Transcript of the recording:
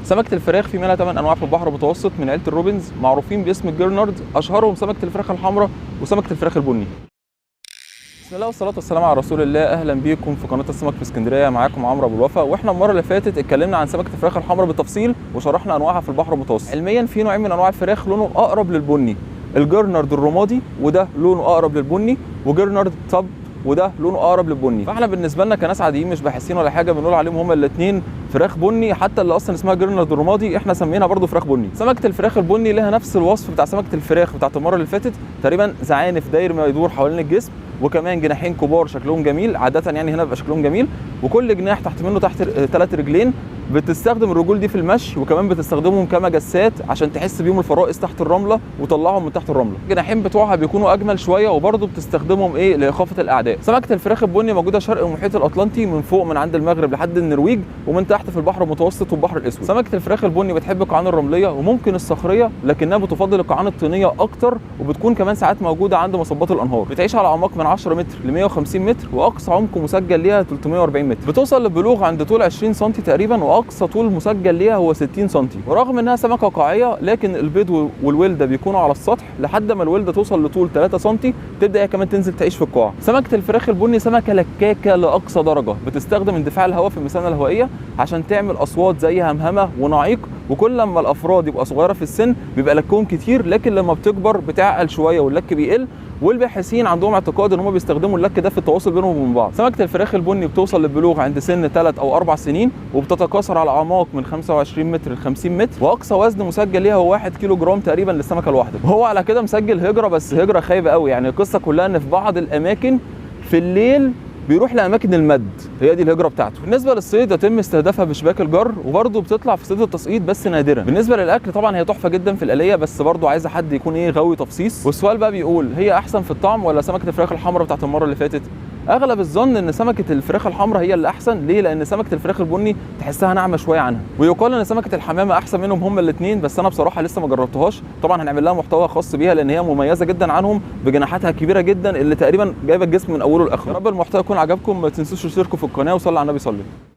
سمكه الفراخ في منها 8 انواع في البحر المتوسط من عيله الروبنز، معروفين باسم الجرنارد، اشهرهم سمكه الفراخ الحمراء وسمكه الفراخ البني. بسم الله والصلاه والسلام على رسول الله. اهلا بيكم في قناه السمك في اسكندريه، معاكم عمرو ابو الوفا. واحنا المره اللي فاتت اتكلمنا عن سمكه الفراخ الحمراء بالتفصيل وشرحنا انواعها في البحر المتوسط. علميا في نوعين من انواع الفراخ لونه اقرب للبني، الجرنارد الرمادي وده لونه اقرب للبني، وجرنارد طب وده لونه اقرب للبني. فاحنا بالنسبه لنا كناس عاديين مش باحثين ولا حاجه بنقول عليهم هما الاثنين فراخ بني، حتى اللي اصلا اسمها جرنارد الرمادي احنا سميناها برده فراخ بني. سمكه الفراخ البني لها نفس الوصف بتاع سمكه الفراخ بتاعت المره اللي فاتت، تقريبا زعانف داير ما يدور حوالين الجسم، وكمان جناحين كبار شكلهم جميل، عاده يعني هنا بيبقى شكلهم جميل، وكل جناح تحت منه تحت 3 رجلين. بتستخدم الرجول دي في المشي، وكمان بتستخدمهم كمجسات عشان تحس بيهم الفرائس تحت الرمله وطلعهم من تحت الرمله. الجناحين بتوعها بيكونوا اجمل شويه، وبرده بتستخدمهم لاخافه الاعداء. سمكه الفراخ البني موجوده شرق المحيط الاطلنطي، من فوق من عند المغرب لحد النرويج، ومن تحت في البحر المتوسط والبحر الاسود. سمكه الفراخ البني بتحب القاعان الرمليه وممكن الصخريه، لكنها بتفضل القاعان الطينيه اكتر، وبتكون كمان ساعات موجوده عند مصبات الانهار. بتعيش على اعماق من 10 متر ل 150 متر، واقصى عمق مسجل ليها 340 متر. بتوصل للبلوغ عند طول 20 سم تقريبا، واقصى طول مسجل ليها هو 60 سم. ورغم انها سمكه قاعيه، لكن البيض والولده بيكونوا على السطح لحد ما الولده توصل لطول 3 سم، تبدا هي كمان تنزل تعيش في القاع. سمكه الفراخ البني سمكه لكاكه لاقصى درجه، بتستخدم اندفاع الهواء في المثانه الهوائيه عشان تعمل اصوات زي همهمه ونعيق، وكل لما الافراد يبقى صغيره في السن بيبقى لكهم كتير، لكن لما بتكبر بتعقل شويه واللك بيقل. والباحثين عندهم اعتقاد ان هم بيستخدموا اللك ده في التواصل بينهم وبين بعض. سمكه الفراخ البني بتوصل للبلوغ عند سن 3 أو 4 سنين، وبتتكاثر على اعماق من 25 متر ل 50 متر، واقصى وزن مسجل ليها هو 1 كيلو جرام تقريبا للسمكه الواحده. وهو على كده مسجل هجره، بس هجره خايبه قوي. يعني القصه كلها ان في بعض الاماكن في الليل بيروح لاماكن المد، هي دي الهجره بتاعته. بالنسبه للصيد يتم استهدافها بشباك الجر، وبرده بتطلع في صيد التصقيط بس نادرا. بالنسبه للاكل طبعا هي تحفه جدا في الآلية، بس برده عايزه حد يكون غاوي تفصيص. والسؤال بقى بيقول هي احسن في الطعم ولا سمكه الفراخ الحمراء بتاعت المره اللي فاتت؟ اغلب الظن ان سمكه الفراخ الحمراء هي اللي احسن. ليه؟ لان سمكه الفراخ البني تحسها ناعمه شويه عنها، ويقال ان سمكه الحمامه احسن منهم هما الاثنين، بس انا بصراحه لسه ما جربتهاش. طبعا هنعمل لها محتوى خاص بيها لان هي مميزه جدا عنهم بجناحاتها الكبيره جدا اللي تقريبا جايبه الجسم من اوله لاخره. يا رب المحتوى يكون عجبكم، ما تنسوش تشتركوا في القناه وصلوا على النبي صلى الله عليه وسلم.